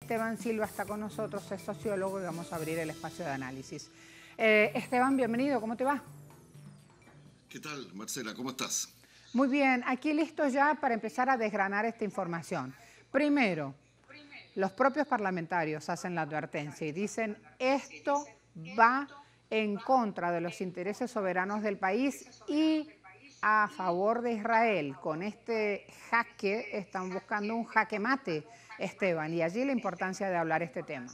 Esteban Silva está con nosotros, es sociólogo y vamos a abrir el espacio de análisis. Esteban, bienvenido, ¿cómo te va? ¿Qué tal, Marcela? ¿Cómo estás? Muy bien, aquí listos ya para empezar a desgranar esta información. Primero, los propios parlamentarios hacen la advertencia y dicen esto va en contra de los intereses soberanos del país y a favor de Israel. Con este jaque están buscando un jaque mate, Esteban, y allí la importancia de hablar este tema.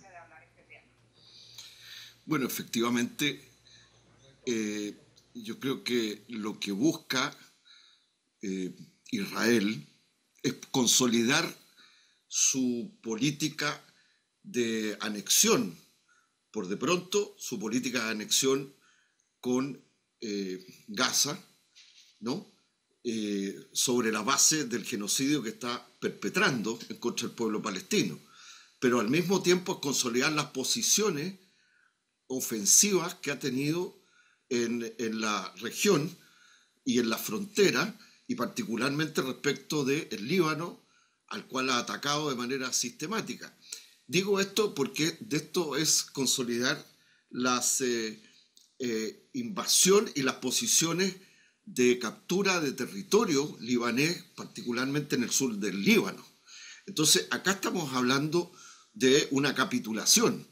Bueno, efectivamente, yo creo que lo que busca Israel es consolidar su política de anexión, por de pronto su política de anexión con Gaza, ¿no? Sobre la base del genocidio que está perpetrando en contra del pueblo palestino. Pero al mismo tiempo es consolidar las posiciones ofensivas que ha tenido en la región y en la frontera, y particularmente respecto del Líbano, al cual ha atacado de manera sistemática. Digo esto porque de esto es consolidar las invasión y las posiciones de captura de territorio libanés, particularmente en el sur del Líbano. Entonces, acá estamos hablando de una capitulación,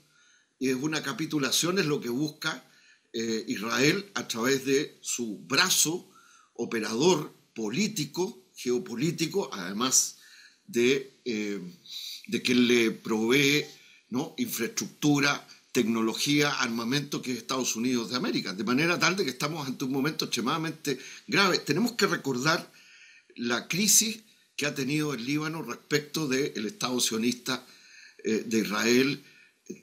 y es una capitulación es lo que busca Israel a través de su brazo operador político, geopolítico, además de que le provee, ¿no?, infraestructura, tecnología, armamento, que es Estados Unidos de América, de manera tal de que estamos ante un momento extremadamente grave. Tenemos que recordar la crisis que ha tenido el Líbano respecto del Estado sionista de Israel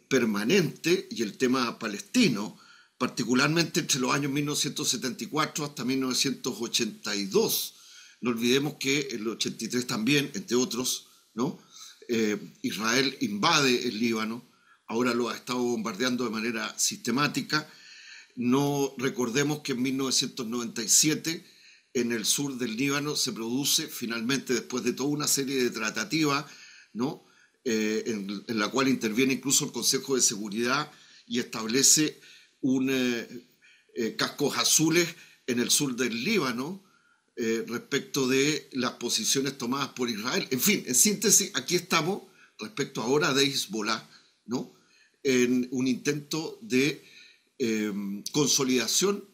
permanente y el tema palestino, particularmente entre los años 1974 hasta 1982. No olvidemos que en el 83 también, entre otros, ¿no?, Israel invade el Líbano, ahora lo ha estado bombardeando de manera sistemática. No recordemos que en 1997 en el sur del Líbano se produce finalmente, después de toda una serie de tratativas, ¿no?, en la cual interviene incluso el Consejo de Seguridad y establece cascos azules en el sur del Líbano respecto de las posiciones tomadas por Israel. En fin, en síntesis, aquí estamos respecto ahora de Hezbollah, ¿no?, en un intento de consolidación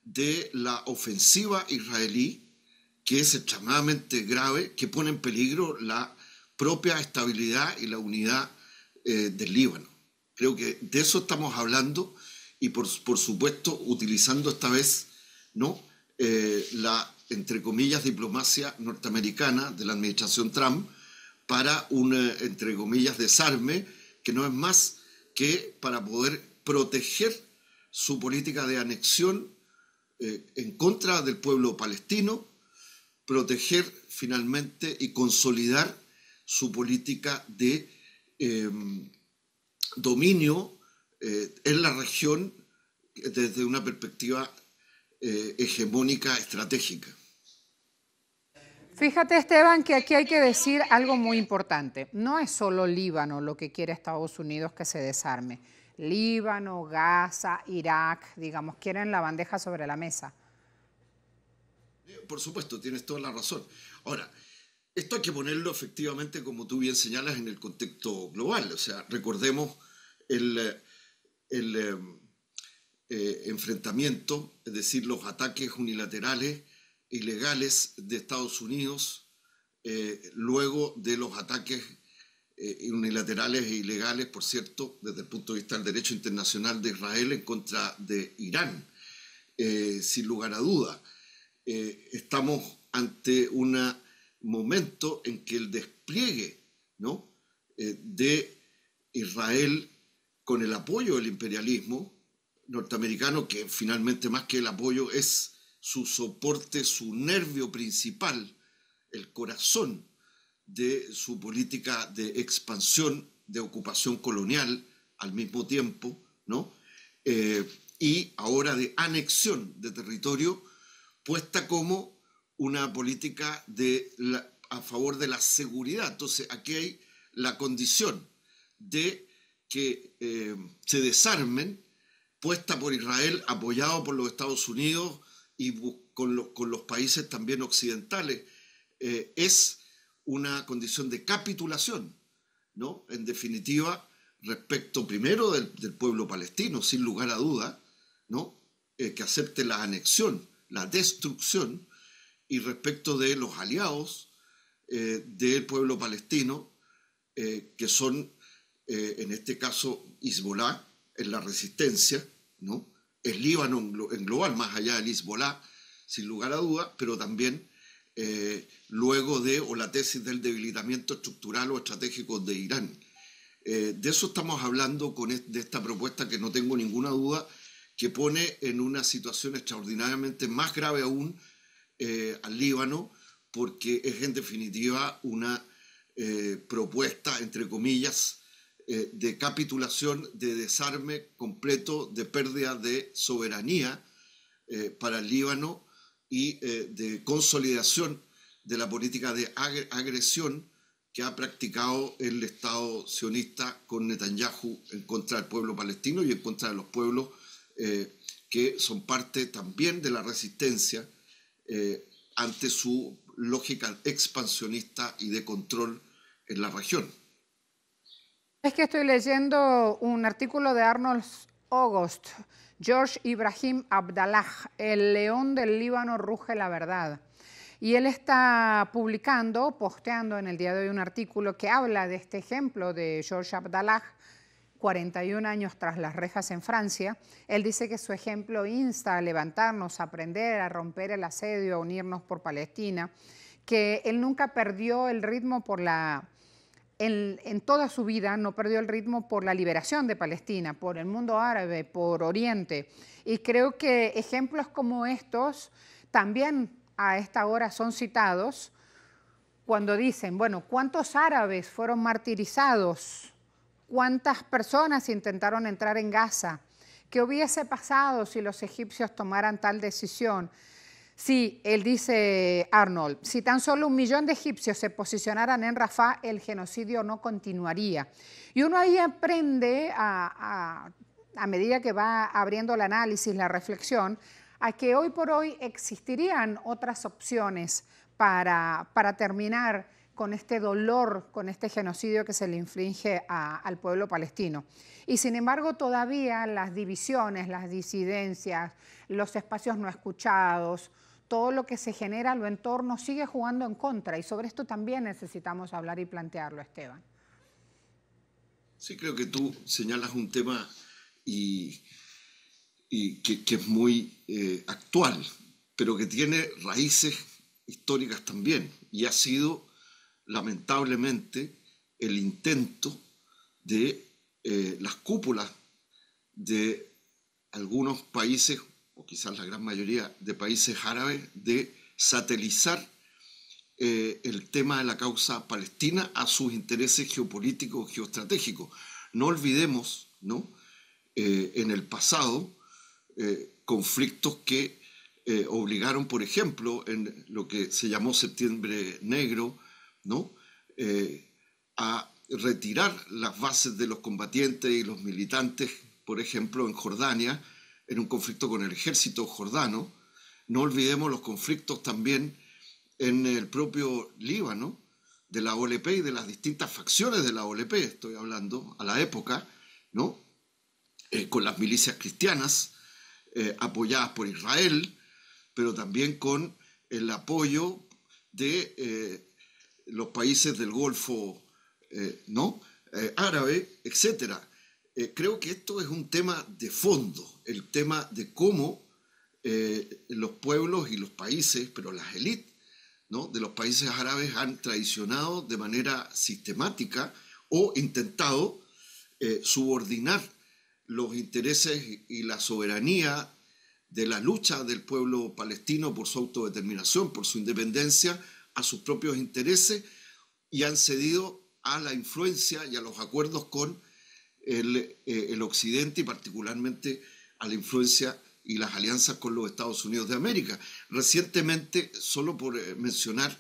de la ofensiva israelí, que es extremadamente grave, que pone en peligro la propia estabilidad y la unidad del Líbano. Creo que de eso estamos hablando y por supuesto utilizando esta vez, ¿no?, la, entre comillas, diplomacia norteamericana de la administración Trump para un, entre comillas, desarme, que no es más que para poder proteger su política de anexión en contra del pueblo palestino, proteger finalmente y consolidar su política de dominio en la región desde una perspectiva hegemónica estratégica. Fíjate, Esteban, que aquí hay que decir algo muy importante. No es solo Líbano lo que quiere Estados Unidos que se desarme. Líbano, Gaza, Irak, digamos, quieren la bandeja sobre la mesa. Por supuesto, tienes toda la razón. Ahora, esto hay que ponerlo efectivamente, como tú bien señalas, en el contexto global. O sea, recordemos el enfrentamiento, es decir, los ataques unilaterales, ilegales de Estados Unidos, luego de los ataques unilaterales e ilegales, por cierto, desde el punto de vista del derecho internacional de Israel en contra de Irán. Sin lugar a duda, estamos ante un momento en que el despliegue, ¿no?, de Israel con el apoyo del imperialismo norteamericano, que finalmente más que el apoyo es su soporte, su nervio principal, el corazón de su política de expansión, de ocupación colonial al mismo tiempo, ¿no?, y ahora de anexión de territorio, puesta como una política a favor de la seguridad. Entonces, aquí hay la condición de que se desarmen, puesta por Israel, apoyado por los Estados Unidos y con los países también occidentales, es una condición de capitulación, ¿no? En definitiva, respecto primero del pueblo palestino, sin lugar a duda, ¿no? Que acepte la anexión, la destrucción, y respecto de los aliados del pueblo palestino, que son, en este caso, Hezbollah, en la resistencia, ¿no? Es Líbano en global, más allá del Hezbollah, sin lugar a duda, pero también luego o la tesis del debilitamiento estructural o estratégico de Irán. De eso estamos hablando de esta propuesta que no tengo ninguna duda que pone en una situación extraordinariamente más grave aún al Líbano, porque es en definitiva una propuesta, entre comillas, de capitulación, de desarme completo, de pérdida de soberanía para el Líbano y de consolidación de la política de agresión que ha practicado el Estado sionista con Netanyahu en contra del pueblo palestino y en contra de los pueblos que son parte también de la resistencia ante su lógica expansionista y de control en la región. Es que estoy leyendo un artículo de Arnold August, George Ibrahim Abdallah, el león del Líbano ruge la verdad. Y él está posteando en el día de hoy un artículo que habla de este ejemplo de George Abdallah, 41 años tras las rejas en Francia. Él dice que su ejemplo insta a levantarnos, a aprender, a romper el asedio, a unirnos por Palestina, que él nunca perdió el ritmo en toda su vida no perdió el ritmo por la liberación de Palestina, por el mundo árabe, por Oriente. Y creo que ejemplos como estos también a esta hora son citados cuando dicen, bueno, ¿cuántos árabes fueron martirizados? ¿Cuántas personas intentaron entrar en Gaza? ¿Qué hubiese pasado si los egipcios tomaran tal decisión? Sí, él dice, Arnold, si tan solo 1 millón de egipcios se posicionaran en Rafah, el genocidio no continuaría. Y uno ahí aprende, a medida que va abriendo el análisis, la reflexión, a que hoy por hoy existirían otras opciones para terminar con este dolor, con este genocidio que se le inflige al pueblo palestino. Y sin embargo, todavía las divisiones, las disidencias, los espacios no escuchados, todo lo que se genera a lo entorno sigue jugando en contra, y sobre esto también necesitamos hablar y plantearlo, Esteban. Sí, creo que tú señalas un tema y que es muy actual, pero que tiene raíces históricas también, y ha sido lamentablemente el intento de las cúpulas de algunos países, o quizás la gran mayoría de países árabes, de satelizar el tema de la causa palestina a sus intereses geopolíticos, geoestratégicos. No olvidemos, ¿no? En el pasado, conflictos que obligaron, por ejemplo, en lo que se llamó Septiembre Negro, ¿no? A retirar las bases de los combatientes y los militantes, por ejemplo, en Jordania, en un conflicto con el ejército jordano. No olvidemos los conflictos también en el propio Líbano, de la OLP y de las distintas facciones de la OLP, estoy hablando a la época, ¿no? Con las milicias cristianas, apoyadas por Israel, pero también con el apoyo de los países del Golfo ¿no? Árabe, etc. Creo que esto es un tema de fondo, el tema de cómo los pueblos y los países, pero las élites, ¿no? de los países árabes han traicionado de manera sistemática o intentado subordinar los intereses y la soberanía de la lucha del pueblo palestino por su autodeterminación, por su independencia, a sus propios intereses, y han cedido a la influencia y a los acuerdos con el Occidente, y particularmente a la influencia y las alianzas con los Estados Unidos de América. Recientemente, solo por mencionar,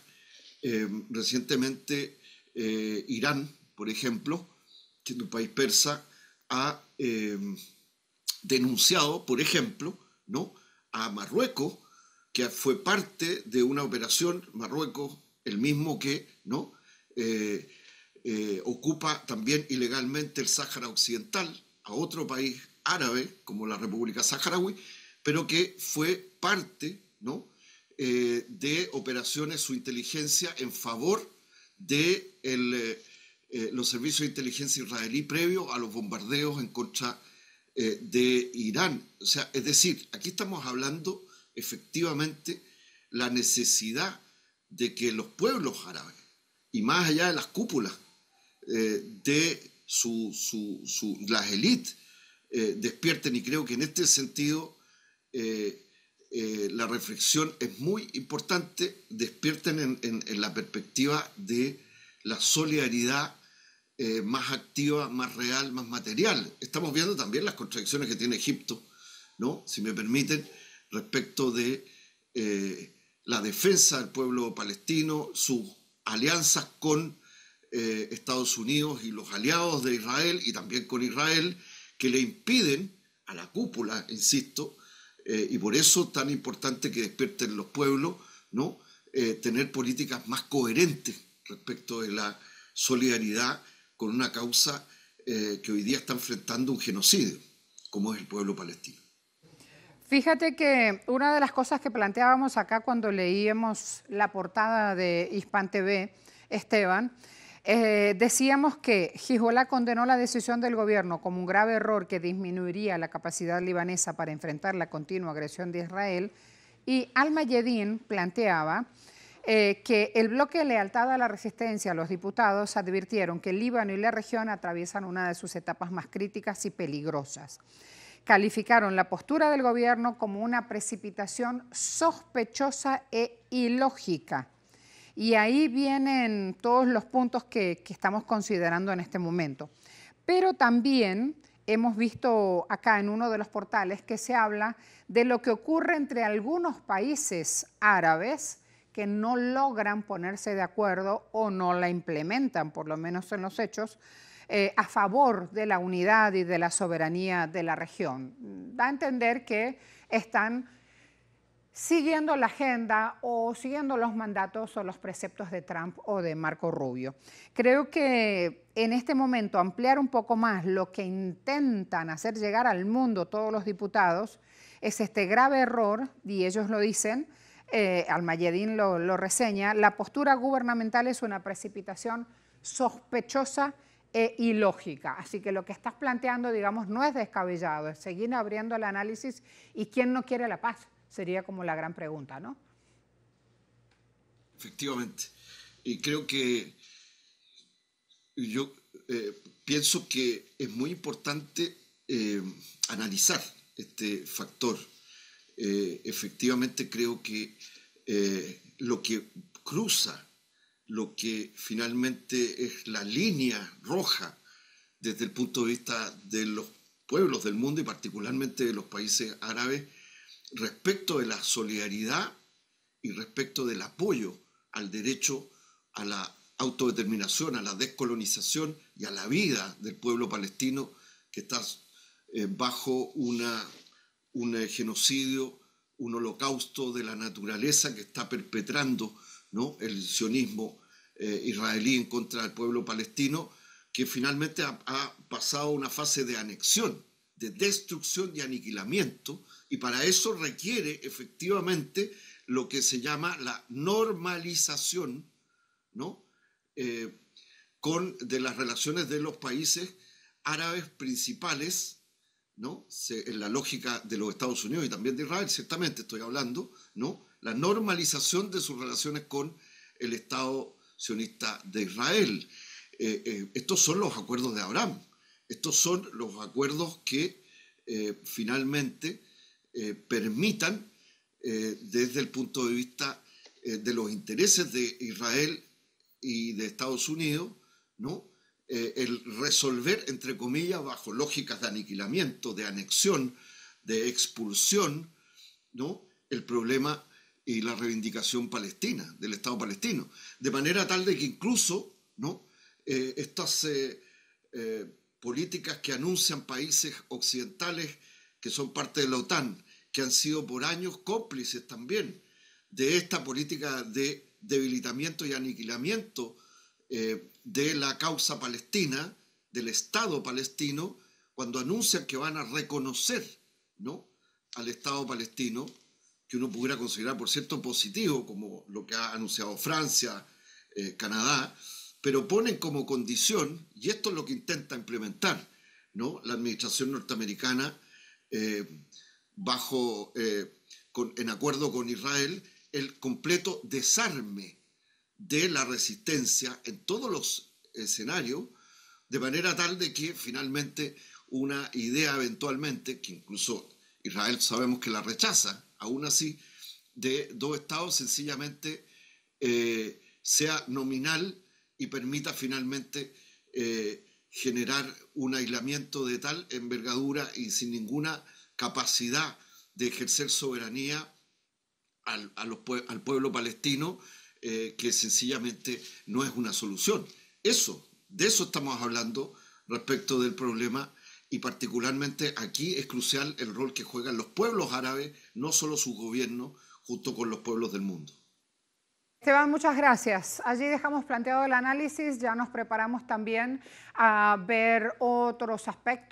Irán, por ejemplo, siendo un país persa, ha denunciado, por ejemplo, ¿no?, a Marruecos, que fue parte de una operación, Marruecos, el mismo que, ¿no?, ocupa también ilegalmente el Sáhara Occidental, a otro país árabe como la República Saharaui, pero que fue parte, ¿no?, de operaciones su inteligencia en favor de los servicios de inteligencia israelí previo a los bombardeos en contra de Irán. O sea, es decir, aquí estamos hablando efectivamente la necesidad de que los pueblos árabes, y más allá de las cúpulas de las élites, despierten, y creo que en este sentido la reflexión es muy importante, despierten en la perspectiva de la solidaridad más activa, más real, más material. Estamos viendo también las contradicciones que tiene Egipto, ¿no?, si me permiten, respecto de la defensa del pueblo palestino, sus alianzas con Estados Unidos y los aliados de Israel, y también con Israel, que le impiden a la cúpula, insisto, y por eso tan importante que despierten los pueblos, ¿no?, tener políticas más coherentes respecto de la solidaridad con una causa que hoy día está enfrentando un genocidio, como es el pueblo palestino. Fíjate que una de las cosas que planteábamos acá cuando leíamos la portada de Hispan TV, Esteban, decíamos que Hezbollah condenó la decisión del gobierno como un grave error que disminuiría la capacidad libanesa para enfrentar la continua agresión de Israel, y Al-Mayedin planteaba que el bloque de lealtad a la resistencia, los diputados advirtieron que el Líbano y la región atraviesan una de sus etapas más críticas y peligrosas. Calificaron la postura del gobierno como una precipitación sospechosa e ilógica. Y ahí vienen todos los puntos que estamos considerando en este momento. Pero también hemos visto acá en uno de los portales que se habla de lo que ocurre entre algunos países árabes que no logran ponerse de acuerdo o no la implementan, por lo menos en los hechos, a favor de la unidad y de la soberanía de la región. Da a entender que están siguiendo la agenda o siguiendo los mandatos o los preceptos de Trump o de Marco Rubio. Creo que en este momento ampliar un poco más lo que intentan hacer llegar al mundo todos los diputados es este grave error, y ellos lo dicen, Al-Mayedin lo reseña: la postura gubernamental es una precipitación sospechosa e ilógica. Así que lo que estás planteando, digamos, no es descabellado, es seguir abriendo el análisis. ¿Y quién no quiere la paz? Sería como la gran pregunta, ¿no? Efectivamente. Y creo que yo pienso que es muy importante analizar este factor. Efectivamente creo que lo que cruza, lo que finalmente es la línea roja desde el punto de vista de los pueblos del mundo y particularmente de los países árabes, respecto de la solidaridad y respecto del apoyo al derecho a la autodeterminación, a la descolonización y a la vida del pueblo palestino, que está bajo un genocidio, un holocausto de la naturaleza que está perpetrando, ¿no?, el sionismo israelí en contra del pueblo palestino, que finalmente ha pasado a una fase de anexión, de destrucción y aniquilamiento, y para eso requiere efectivamente lo que se llama la normalización, ¿no?, de las relaciones de los países árabes principales, ¿no?, en la lógica de los Estados Unidos y también de Israel, ciertamente estoy hablando, ¿no?, la normalización de sus relaciones con el Estado sionista de Israel. Estos son los acuerdos de Abraham, estos son los acuerdos que finalmente permitan, desde el punto de vista de los intereses de Israel y de Estados Unidos, ¿no?, el resolver, entre comillas, bajo lógicas de aniquilamiento, de anexión, de expulsión, ¿no?, el problema y la reivindicación palestina, del Estado palestino. De manera tal de que incluso, ¿no?, estas políticas que anuncian países occidentales que son parte de la OTAN, que han sido por años cómplices también de esta política de debilitamiento y aniquilamiento de la causa palestina, del Estado palestino, cuando anuncian que van a reconocer, ¿no?, al Estado palestino, que uno pudiera considerar, por cierto, positivo, como lo que ha anunciado Francia, Canadá, pero ponen como condición, y esto es lo que intenta implementar, ¿no?, la administración norteamericana en acuerdo con Israel, el completo desarme de la resistencia en todos los escenarios, de manera tal de que finalmente una idea eventualmente, que incluso Israel sabemos que la rechaza, aún así, de dos estados sencillamente sea nominal y permita finalmente generar un aislamiento de tal envergadura y sin ninguna capacidad de ejercer soberanía al pueblo palestino, que sencillamente no es una solución. De eso estamos hablando respecto del problema, y particularmente aquí es crucial el rol que juegan los pueblos árabes, no solo sus gobiernos, junto con los pueblos del mundo. Esteban, muchas gracias. Allí dejamos planteado el análisis, ya nos preparamos también a ver otros aspectos.